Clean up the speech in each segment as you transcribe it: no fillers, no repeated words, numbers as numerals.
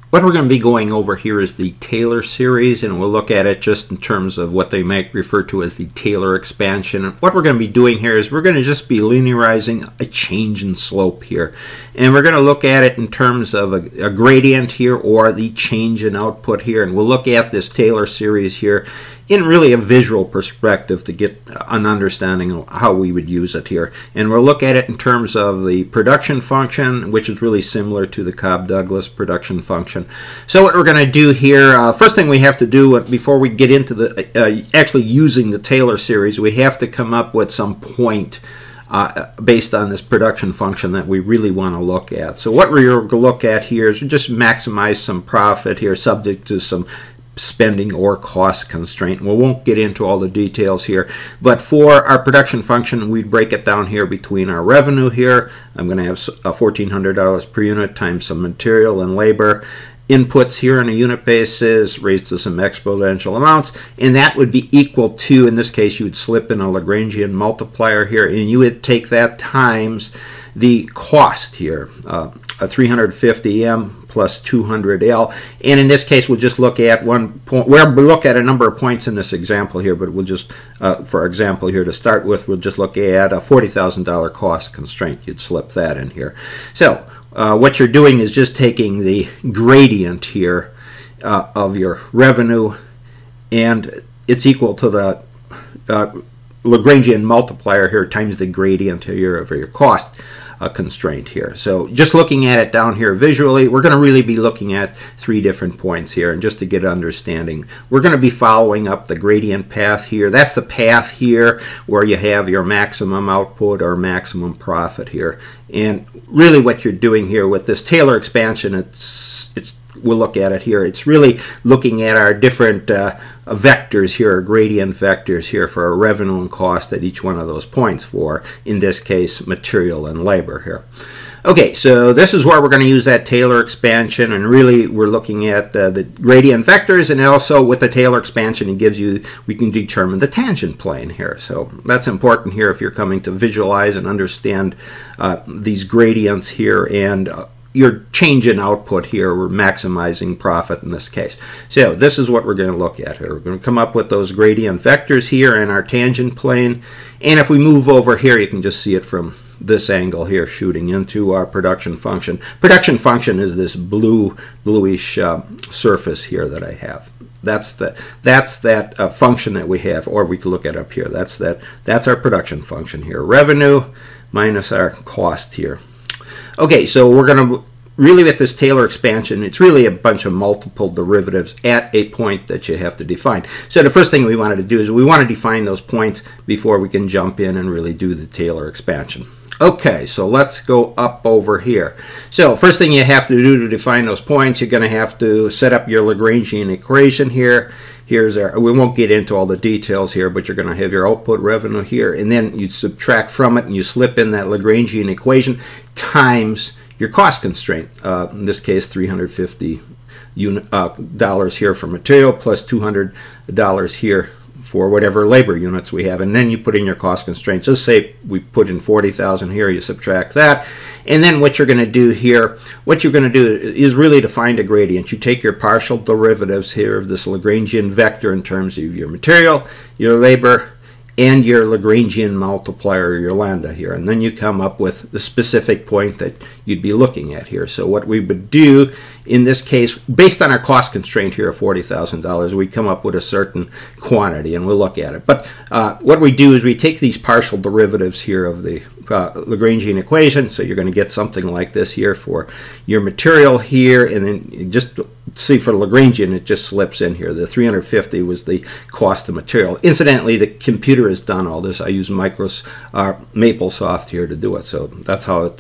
What we're going to be going over here is the Taylor series, and we'll look at it just in terms of what they might refer to as the Taylor expansion. And what we're going to be doing here is we're going to just be linearizing a change in slope here. And we're going to look at it in terms of a gradient here or the change in output here. And we'll look at this Taylor series here in really a visual perspective to get an understanding of how we would use it here. And we'll look at it in terms of the production function, which is really similar to the Cobb-Douglas production function. So what we're going to do here, first thing we have to do before we get into the actually using the Taylor series, we have to come up with some point based on this production function that we really want to look at. So what we're going to look at here is just maximize some profit here subject to some spending or cost constraint. We won't get into all the details here, but for our production function, we break it down here between our revenue here. I'm going to have $1,400 per unit times some material and labor. Inputs here on a unit basis raised to some exponential amounts, and that would be equal to, in this case, you would slip in a Lagrangian multiplier here, and you would take that times the cost here, a 350M plus 200L. And in this case, we'll just look at one point. We'll look at a number of points in this example here, but we'll just, for example here to start with, we'll just look at a $40,000 cost constraint. You'd slip that in here. So what you're doing is just taking the gradient here of your revenue, and it's equal to the Lagrangian multiplier here times the gradient here of your cost constraint here. So just looking at it down here visually, we're going to really be looking at three different points here, and just to get an understanding, we're going to be following up the gradient path here. That's the path here where you have your maximum output or maximum profit here. And really what you're doing here with this Taylor expansion, we'll look at it here. It's really looking at our different vectors here, gradient vectors here for our revenue and cost at each one of those points for, in this case, material and labor here. Okay, so this is where we're going to use that Taylor expansion, and really we're looking at the gradient vectors, and also with the Taylor expansion it gives you, we can determine the tangent plane here. So that's important here if you're coming to visualize and understand these gradients here and your change in output here. We're maximizing profit in this case. So this is what we're going to look at here. We're going to come up with those gradient vectors here in our tangent plane, and if we move over here, you can just see it from this angle here shooting into our production function. Production function is this bluish surface here that I have. That's that function that we have, or we can look at up here. That's our production function here. Revenue minus our cost here. Okay, so we're going to really, with this Taylor expansion, it's really a bunch of multiple derivatives at a point that you have to define. So the first thing we wanted to do is we want to define those points before we can jump in and really do the Taylor expansion. Okay, so let's go up over here. So first thing you have to do to define those points, you're going to have to set up your Lagrangian equation here. Here's our, we won't get into all the details here, but you're going to have your output revenue here, and then you subtract from it and you slip in that Lagrangian equation times your cost constraint. In this case, $350 here for material plus $200 here for whatever labor units we have, and then you put in your cost constraints. Let's say we put in 40,000 here, you subtract that, and then what you're going to do here, what you're going to do is really to find a gradient. You take your partial derivatives here of this Lagrangian vector in terms of your material, your labor, and your Lagrangian multiplier, your lambda here, and then you come up with the specific point that you'd be looking at here. So what we would do in this case, based on our cost constraint here of $40,000, we come up with a certain quantity, and we'll look at it. But what we do is we take these partial derivatives here of the Lagrangian equation, so you're going to get something like this here for your material here, and then you just see for Lagrangian it just slips in here. The 350 was the cost of material. Incidentally, the computer has done all this. I use MapleSoft here to do it, so that's how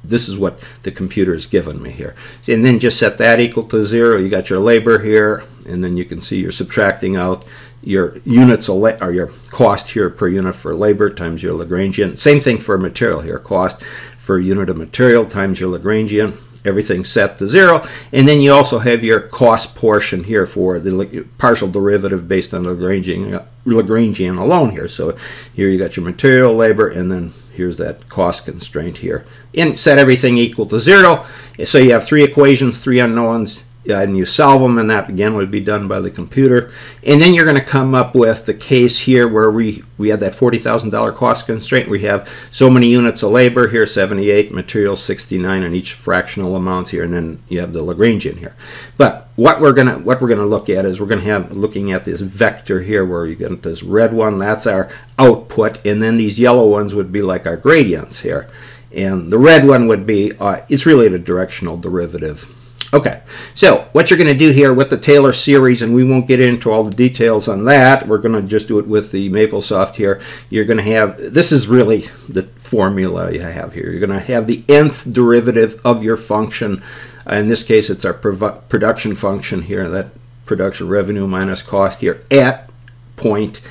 this is what the computer has given me here. And then just set that equal to 0. You got your labor here, and then you can see you're subtracting out your units or your cost here per unit for labor times your Lagrangian. Same thing for material here, cost per unit of material times your Lagrangian. Everything's set to 0, and then you also have your cost portion here for the partial derivative based on Lagrangian alone here. So here you got your material, labor, and then here's that cost constraint here. And set everything equal to 0. So you have three equations, three unknowns. and you solve them, and that again would be done by the computer. And then you're going to come up with the case here where we had that $40,000 cost constraint. We have so many units of labor here, 78, materials 69, and each fractional amounts here, and then you have the Lagrangian here. But what we're gonna look at is we're gonna have looking at this vector here where you get this red one, that's our output, and then these yellow ones would be like our gradients here, and the red one would be it's really the directional derivative. Okay, so what you're going to do here with the Taylor series, and we won't get into all the details on that, we're going to just do it with the MapleSoft here. You're going to have, this is really the formula you have here. You're going to have the nth derivative of your function. In this case, it's our production function here, that production revenue minus cost here at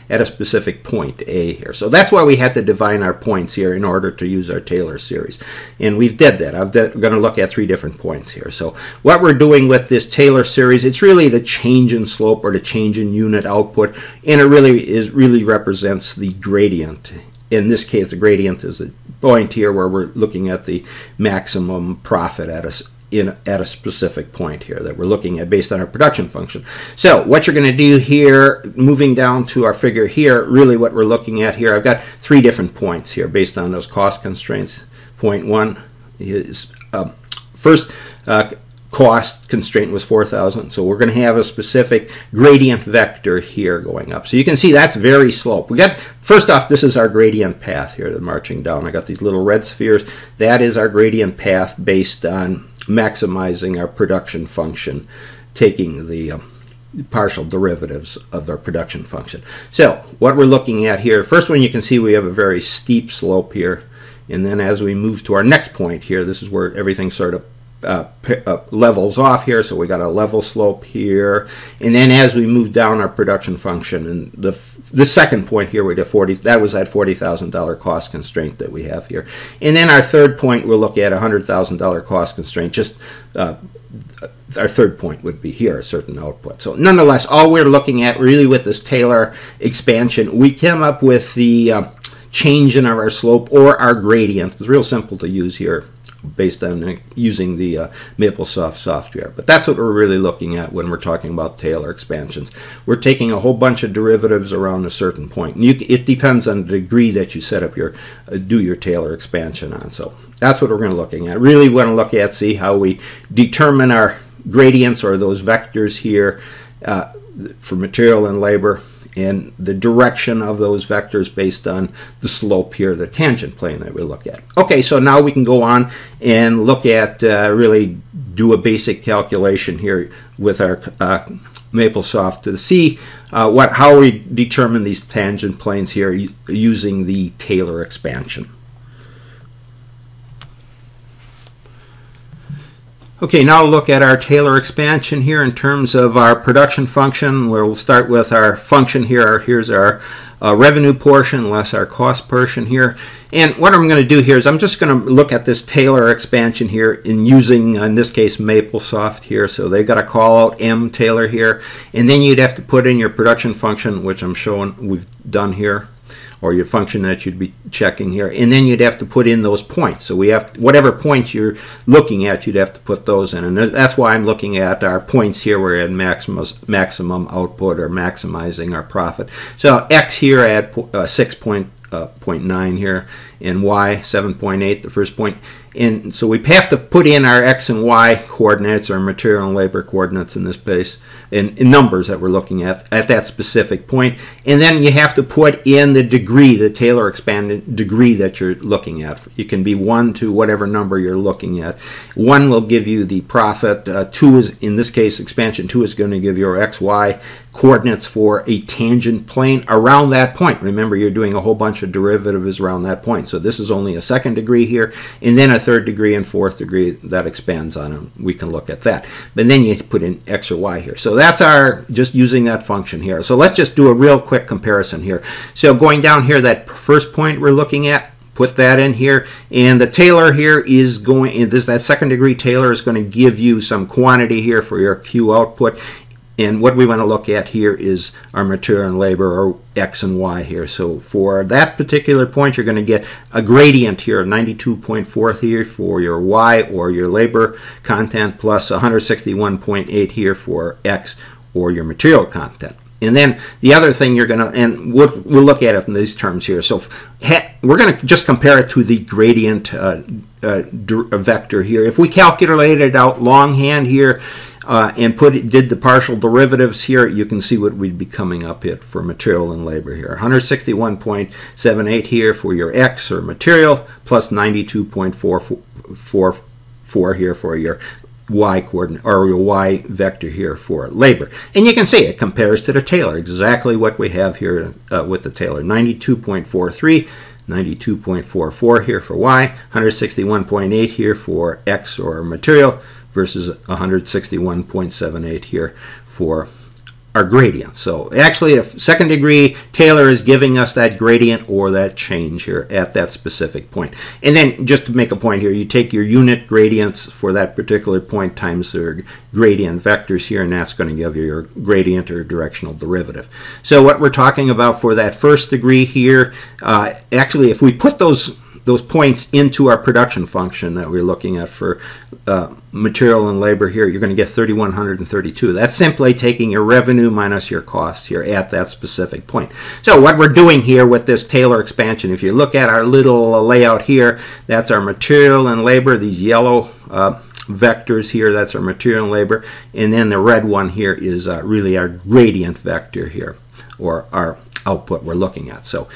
a specific point A here. So that's why we had to define our points here in order to use our Taylor series. And we've did that. We're going to look at 3 different points here. So what we're doing with this Taylor series, it's really the change in slope or the change in unit output, and it really represents the gradient. In this case, the gradient is the point here where we're looking at the maximum profit at a specific point here that we're looking at based on our production function. So what you're going to do here, moving down to our figure here, really what we're looking at here, I've got 3 different points here based on those cost constraints. Point 1 is first cost constraint was 4,000, so we're going to have a specific gradient vector here going up. So you can see that's very slope. We got, first off, this is our gradient path here, the marching down. I got these little red spheres. That is our gradient path based on maximizing our production function, taking the partial derivatives of our production function. So what we're looking at here, first one you can see we have a very steep slope here, and then as we move to our next point here, this is where everything sort of levels off here, so we got a level slope here, and then as we move down our production function, and the second point here we did 40, that was that $40,000 cost constraint that we have here, and then our third point we'll look at $100,000 cost constraint. Just our third point would be here, a certain output. So nonetheless, all we're looking at really with this Taylor expansion, we came up with the change in our slope or our gradient. It's real simple to use here based on using the MapleSoft software. But that's what we're really looking at when we're talking about Taylor expansions. We're taking a whole bunch of derivatives around a certain point. And it depends on the degree that you set up your do your Taylor expansion on. So that's what we're going to looking at. Really want to look at, see how we determine our gradients or those vectors here for material and labor, and the direction of those vectors based on the slope here, the tangent plane that we look at. Okay, so now we can go on and look at, really do a basic calculation here with our MapleSoft to see how we determine these tangent planes here using the Taylor expansion. Okay, now look at our Taylor expansion here in terms of our production function, where we'll start with our function here. Here's our revenue portion less our cost portion here. And what I'm going to do here is I'm just going to look at this Taylor expansion here in using, in this case, MapleSoft here. So they got to call out M Taylor here. And then you'd have to put in your production function, which I'm showing we've done here, or your function that you'd be checking here, and then you'd have to put in those points. So we have whatever points you're looking at, you'd have to put those in, and that's why I'm looking at our points here. We're at maximum output or maximizing our profit. So X here at 6.9 here, and Y 7.8, the first point. And so we have to put in our X and Y coordinates, or material and labor coordinates in this case, in numbers that we're looking at that specific point. And then you have to put in the degree, the Taylor expanded degree that you're looking at. You can be 1 to whatever number you're looking at. 1 will give you the profit. 2 is, in this case, expansion 2 is going to give your X, Y coordinates for a tangent plane around that point. Remember, you're doing a whole bunch of derivatives around that point. So this is only a second degree here, and then a third degree and fourth degree that expands on them. We can look at that. But then you put in X or Y here. So that's our, just using that function here. So let's just do a real quick comparison here. So going down here, that first point we're looking at, put that in here, and the Taylor here is going, that second degree Taylor is going to give you some quantity here for your Q output. And what we want to look at here is our material and labor, or X and Y here. So for that particular point, you're going to get a gradient here, 92.4 here for your Y or your labor content, plus 161.8 here for X or your material content. And then the other thing you're going to, and we'll look at it in these terms here. So we're going to just compare it to the gradient vector here. If we calculate it out longhand here, and did the partial derivatives here, you can see what we'd be coming up here for material and labor here. 161.78 here for your X or material, plus 92.44 here for your Y coordinate, or your Y vector here for labor. And you can see it compares to the Taylor, exactly what we have here with the Taylor. 92.43, 92.44 here for Y, 161.8 here for X or material, versus 161.78 here for our gradient. So actually, if second degree Taylor is giving us that gradient or that change here at that specific point. And then just to make a point here, you take your unit gradients for that particular point times their gradient vectors here, and that's going to give you your gradient or directional derivative. So what we're talking about for that first degree here, actually if we put those points into our production function that we're looking at for material and labor here, you're going to get 3,132. That's simply taking your revenue minus your cost here at that specific point. So what we're doing here with this Taylor expansion, if you look at our little layout here, that's our material and labor, these yellow vectors here, that's our material and labor, and then the red one here is really our gradient vector here, or our output we're looking at. So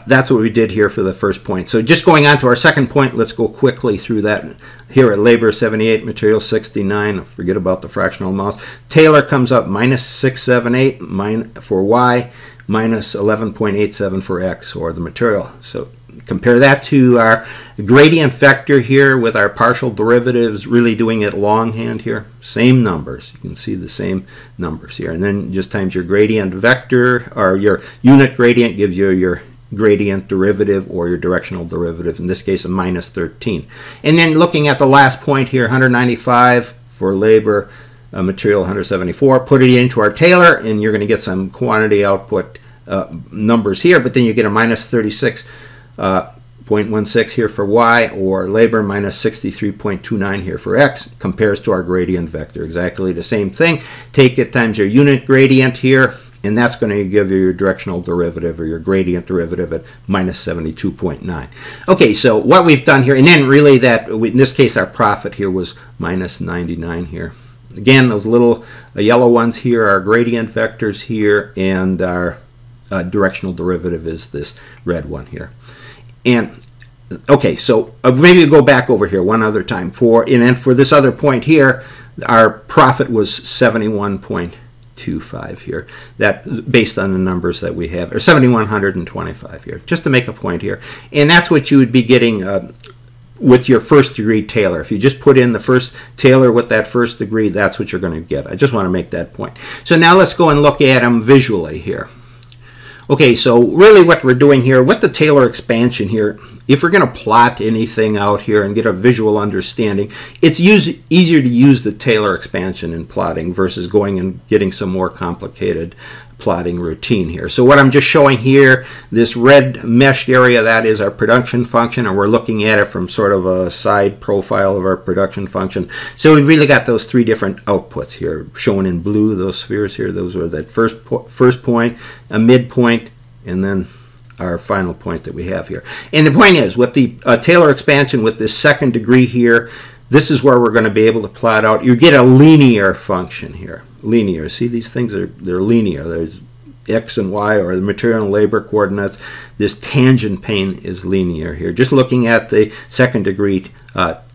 that's what we did here for the first point. So just going on to our second point, let's go quickly through that. Here at labor 78, material 69, forget about the fractional amounts. Taylor comes up minus 678 for Y, minus 11.87 for X, or the material. So compare that to our gradient vector here with our partial derivatives, really doing it longhand here. Same numbers. You can see the same numbers here. And then just times your gradient vector, or your unit gradient gives you your gradient derivative or your directional derivative, in this case a minus 13. And then looking at the last point here, 195 for labor, material 174, put it into our Taylor and you're going to get some quantity output numbers here, but then you get a minus 36.16 here for Y, or labor minus 63.29 here for X, compares to our gradient vector. Exactly the same thing. Take it times your unit gradient here, and that's going to give you your directional derivative or your gradient derivative at minus 72.9. Okay, so what we've done here, and then really that, in this case our profit here was minus 99 here. Again, those little yellow ones here are gradient vectors here, and our directional derivative is this red one here. And okay, so maybe go back over here one other time. And then for this other point here, our profit was 71.25 here, that based on the numbers that we have, or 7,125 here, just to make a point here. And that's what you would be getting with your first degree Taylor. If you just put in the first Taylor with that first degree, that's what you're going to get. I just want to make that point. So now let's go and look at them visually here. Okay, so really what we're doing here with the Taylor expansion here, if we're going to plot anything out here and get a visual understanding, it's easier to use the Taylor expansion in plotting versus going and getting some more complicated plotting routine here. So what I'm just showing here, this red meshed area, that is our production function, and we're looking at it from sort of a side profile of our production function. So we've really got those three different outputs here shown in blue, those spheres here. Those are that first point, a midpoint, and then our final point that we have here. And the point is, with the Taylor expansion, with this second degree here, this is where we're going to be able to plot out. You get a linear function here. Linear. See, these things they're linear. There's X and Y, or the material and labor coordinates. This tangent plane is linear here. Just looking at the second degree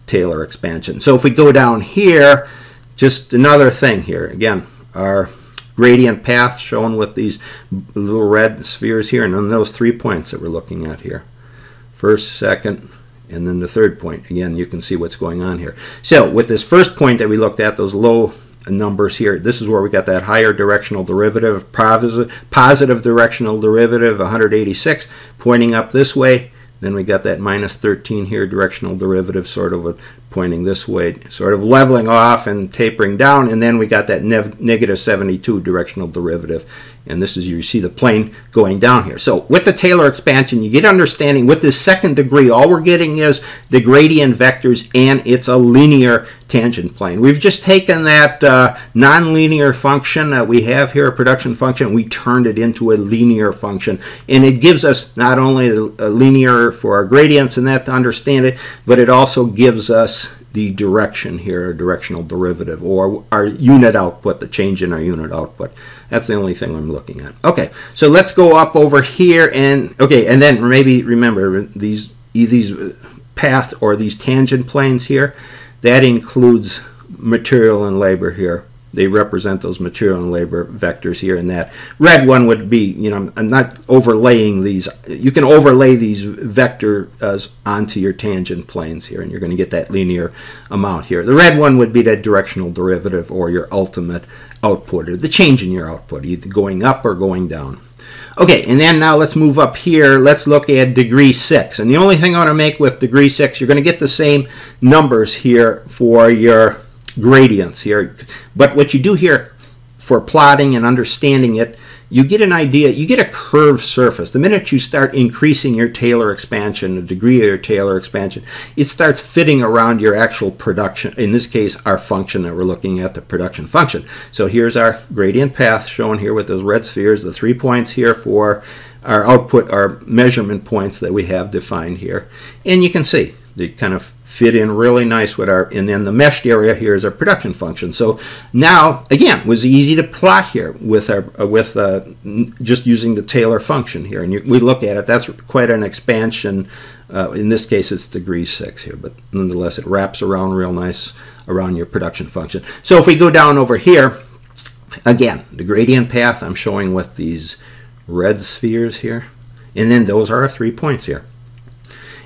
Taylor expansion. So if we go down here, just another thing here. Again, our gradient path shown with these little red spheres here, and then those 3 points that we're looking at here. First, second, and then the third point. Again, you can see what's going on here. So with this first point that we looked at, those low numbers here, this is where we got that higher directional derivative, positive directional derivative, 186, pointing up this way. Then we got that minus 13 here, directional derivative, sort of a pointing this way, sort of leveling off and tapering down, and then we got that negative 72 directional derivative, and this is, you see the plane going down here. So with the Taylor expansion, you get understanding with this second degree, all we're getting is the gradient vectors, and it's a linear tangent plane. We've just taken that nonlinear function that we have here, a production function, we turned it into a linear function, and it gives us not only a linear for our gradients and that to understand it, but it also gives us the direction here, directional derivative, or our unit output, the change in our unit output. That's the only thing I'm looking at. Okay, so let's go up over here, and okay, and then maybe remember these path or these tangent planes here, that includes material and labor here. They represent those material and labor vectors here, and that red one would be, you know, I'm not overlaying these. You can overlay these vectors onto your tangent planes here, and you're going to get that linear amount here. The red one would be that directional derivative, or your ultimate output, or the change in your output, either going up or going down. Okay, and then now let's move up here. Let's look at degree 6. And the only thing I want to make with degree 6, you're going to get the same numbers here for your gradients here. But what you do here for plotting and understanding it, you get an idea, you get a curved surface. The minute you start increasing your Taylor expansion, the degree of your Taylor expansion, it starts fitting around your actual production, in this case our function that we're looking at, the production function. So here's our gradient path shown here with those red spheres, the 3 points here for our output, our measurement points that we have defined here. And you can see they kind of fit in really nice with our, and then the meshed area here is our production function. So now, again, it was easy to plot here with our just using the Taylor function here. And we look at it, that's quite an expansion. In this case, it's degree 6 here, but nonetheless, it wraps around real nice around your production function. So if we go down over here, again, the gradient path I'm showing with these red spheres here, and then those are our 3 points here.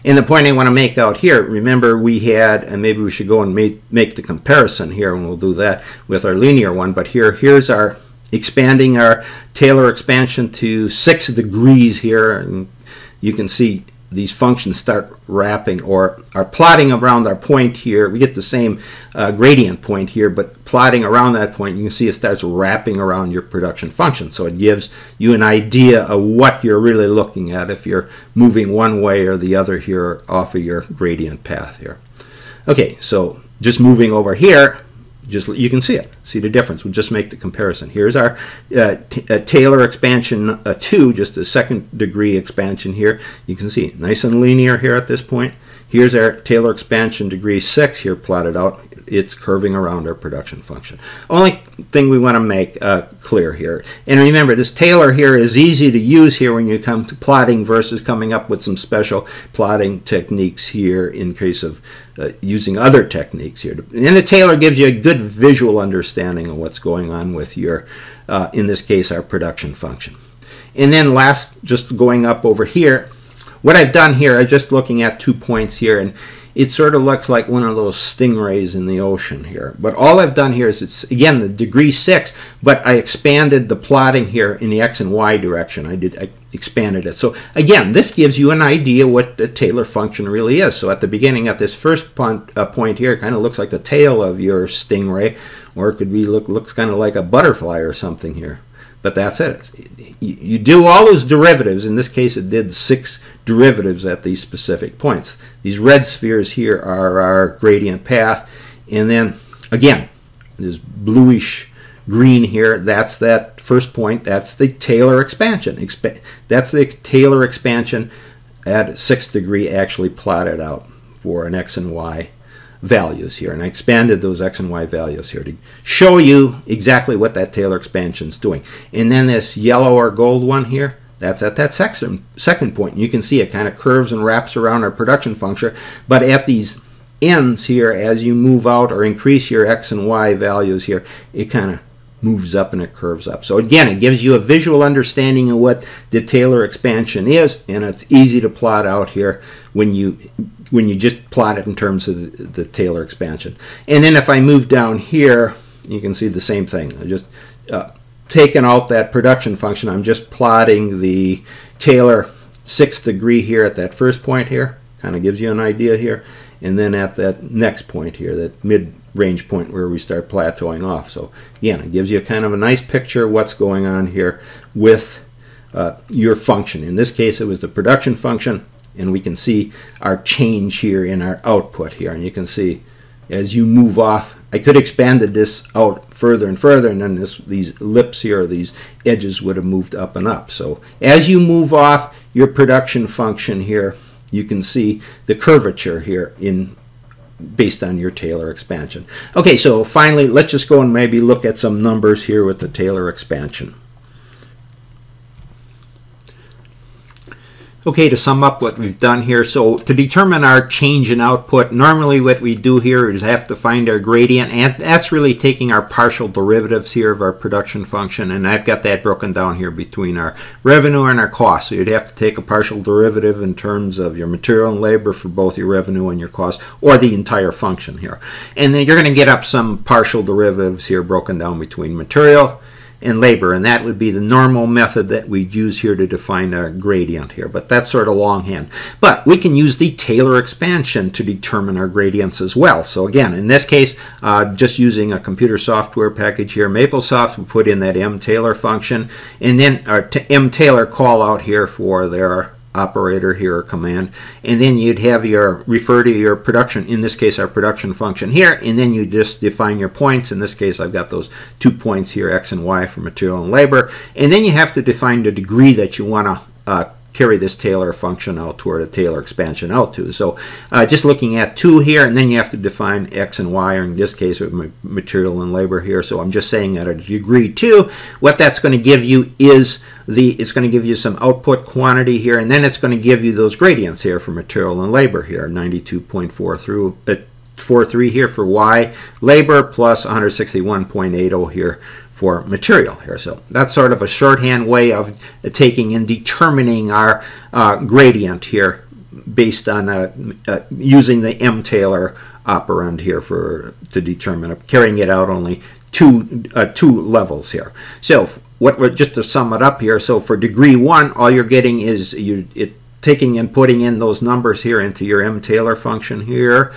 And the point I want to make out here, remember we had, and maybe we should go and make the comparison here, and we'll do that with our linear one, but here's our expanding our Taylor expansion to 6 degrees here, and you can see these functions start wrapping or are plotting around our point here. We get the same gradient point here, but plotting around that point, you can see it starts wrapping around your production function. So it gives you an idea of what you're really looking at if you're moving one way or the other here off of your gradient path here. Okay, so just moving over here, just you can see it. See the difference. We'll just make the comparison. Here's our Taylor expansion 2, just a second degree expansion here. You can see nice and linear here at this point. Here's our Taylor expansion degree 6 here plotted out. It's curving around our production function. Only thing we want to make clear here. And remember, this Taylor here is easy to use here when you come to plotting versus coming up with some special plotting techniques here in case of using other techniques here. And the Taylor gives you a good visual understanding of what's going on with your, in this case, our production function. And then last, just going up over here, what I've done here, I'm just looking at 2 points here, and it sort of looks like one of those stingrays in the ocean here. But all I've done here is, it's again the degree 6, but I expanded the plotting here in the X and Y direction. I expanded it. So again, this gives you an idea what the Taylor function really is. So at the beginning, at this first point here, it kind of looks like the tail of your stingray, or it could be looks kind of like a butterfly or something here. But that's it. You do all those derivatives. In this case, it did 6 derivatives at these specific points. These red spheres here are our gradient path. And then, again, this bluish green here, that's that first point. That's the Taylor expansion. That's the Taylor expansion at 6 degree actually plotted out for an X and Y values here, and I expanded those X and Y values here to show you exactly what that Taylor expansion is doing. And then this yellow or gold one here, that's at that second point. You can see it kind of curves and wraps around our production function, but at these ends here, as you move out or increase your X and Y values here, it kind of moves up and it curves up. So again, it gives you a visual understanding of what the Taylor expansion is, and it's easy to plot out here when you just plot it in terms of the Taylor expansion. And then if I move down here, you can see the same thing. I just taken out that production function. I'm just plotting the Taylor 6th degree here at that first point here. Kind of gives you an idea here. and then at that next point here, that mid-range point where we start plateauing off. So again, it gives you kind of a nice picture of what's going on here with your function. In this case, it was the production function, and we can see our change here in our output here. And you can see as you move off, I could have expanded this out further and further, and then these lips here, these edges would have moved up and up. So as you move off your production function here, you can see the curvature here based on your Taylor expansion. Okay, so finally, let's just go and maybe look at some numbers here with the Taylor expansion. Okay, to sum up what we've done here, so to determine our change in output, normally what we do here is have to find our gradient, and that's really taking our partial derivatives here of our production function, and I've got that broken down here between our revenue and our cost. So you'd have to take a partial derivative in terms of your material and labor for both your revenue and your cost, or the entire function here. And then you're going to get up some partial derivatives here broken down between material and labor, and that would be the normal method that we'd use here to define our gradient here, but that's sort of longhand. But we can use the Taylor expansion to determine our gradients as well. So again, in this case, just using a computer software package here, MapleSoft, we put in that mTaylor function, and then our mTaylor call out here for their operator here, or command, and then you'd have your refer to your production, in this case our production function here, and then you just define your points. In this case I've got those 2 points here, x and y, for material and labor, and then you have to define the degree that you want to carry this Taylor function out to, or the Taylor expansion out to. So just looking at 2 here, and then you have to define x and y, or in this case with material and labor here. So I'm just saying at a degree 2, what that's going to give you is it's going to give you some output quantity here, and then it's going to give you those gradients here for material and labor here, 92.43 here for y labor, plus 161.80 here for material here. So that's sort of a shorthand way of taking and determining our gradient here based on using the mTaylor operand here to determine, carrying it out only two levels here. So just to sum it up here, so for degree 1, all you're getting is taking and putting in those numbers here into your mTaylor function here.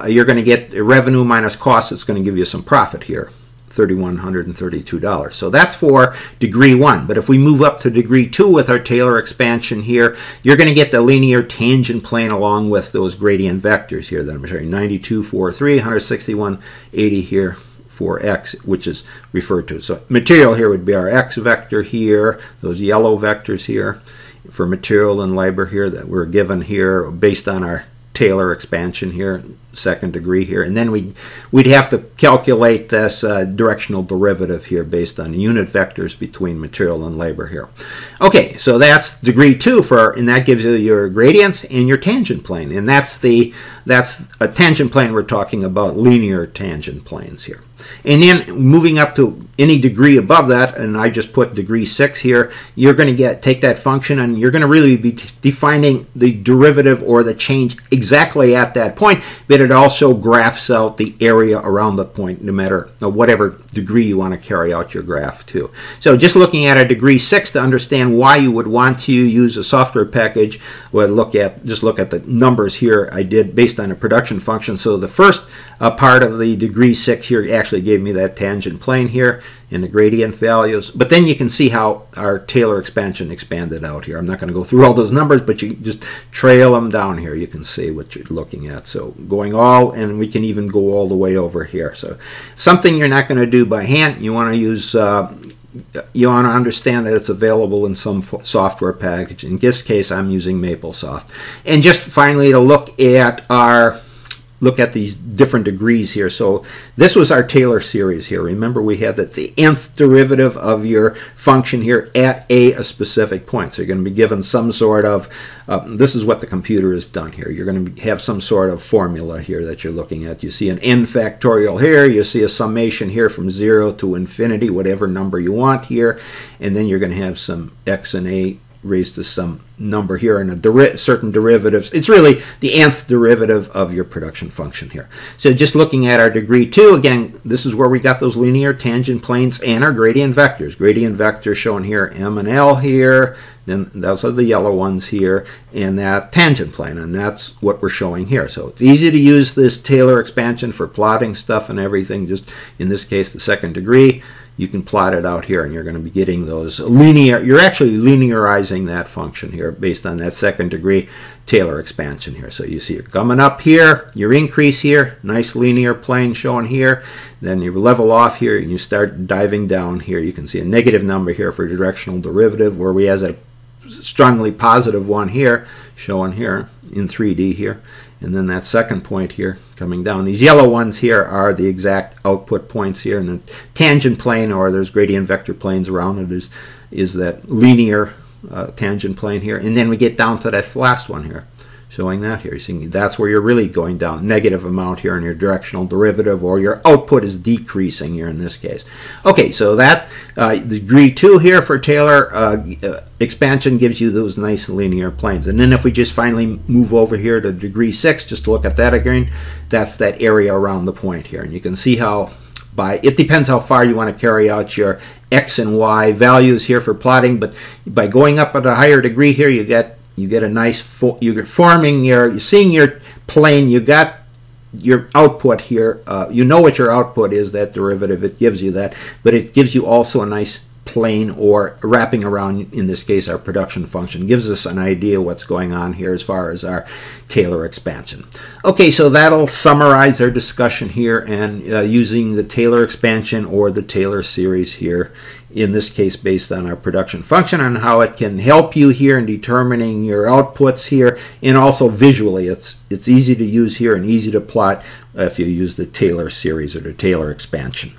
You're going to get revenue minus cost. It's going to give you some profit here, $3,132. So that's for degree 1. But if we move up to degree 2 with our Taylor expansion here, you're going to get the linear tangent plane along with those gradient vectors here that I'm showing, 92.43, 161.80 here for x, which is referred to. So material here would be our x vector here, those yellow vectors here for material and labor here that we're given here based on our Taylor expansion here, second degree here, and then we'd have to calculate this directional derivative here based on unit vectors between material and labor here. Okay, so that's degree 2 and that gives you your gradients and your tangent plane, and that's a tangent plane. We're talking about linear tangent planes here. And then moving up to any degree above that, and I just put degree 6 here, you're going to take that function and you're going to really be defining the derivative or the change exactly at that point, but it also graphs out the area around the point, no matter whatever degree you want to carry out your graph to. So just looking at a degree 6 to understand why you would want to use a software package, we'll look at the numbers here I did based on a production function. So the first part of the degree 6 here actually gave me that tangent plane here and the gradient values, but then you can see how our Taylor expansion expanded out here. I'm not going to go through all those numbers, but you just trail them down here. You can see what you're looking at. So going and we can even go all the way over here. So something you're not going to do by hand. You want to use you want to understand that it's available in some software package. In this case, I'm using MapleSoft. And just finally to look at these different degrees here. So this was our Taylor series here. Remember, we had that the nth derivative of your function here at a specific point. So you're going to be given some sort of, this is what the computer has done here. You're going to have some sort of formula here that you're looking at. You see an n factorial here. You see a summation here from 0 to infinity, whatever number you want here. And then you're going to have some x and a raised to some number here and certain derivatives. It's really the nth derivative of your production function here. So just looking at our degree 2, again, this is where we got those linear tangent planes and our gradient vectors. Gradient vectors shown here, M and L here, then those are the yellow ones here, and that tangent plane, and that's what we're showing here. So it's easy to use this Taylor expansion for plotting stuff and everything, just in this case the second degree. You can plot it out here and you're going to be getting those linear, you're actually linearizing that function here based on that second degree Taylor expansion here. So you see you're coming up here, your increase here, nice linear plane shown here, then you level off here and you start diving down here. You can see a negative number here for directional derivative, where we has a strongly positive one here, shown here in 3D here. And then that second point here coming down. These yellow ones here are the exact output points here. And the tangent plane, or there's gradient vector planes around it, is that linear tangent plane here. And then we get down to that last one here, showing that here. You see, that's where you're really going down, negative amount here in your directional derivative, or your output is decreasing here in this case. Okay, so that degree 2 here for Taylor expansion gives you those nice linear planes. And then if we just finally move over here to degree 6, just to look at that again, that's that area around the point here. And you can see how it depends how far you want to carry out your x and y values here for plotting, but by going up at a higher degree here, you get a nice, you're seeing your plane, you got your output here. You know what your output is, that derivative, it gives you that, but it gives you also a nice plane, or wrapping around, in this case, our production function. Gives us an idea what's going on here as far as our Taylor expansion. Okay, so that'll summarize our discussion here, and using the Taylor expansion or the Taylor series here, in this case based on our production function, and how it can help you here in determining your outputs here, and also visually it's easy to use here and easy to plot if you use the Taylor series or the Taylor expansion.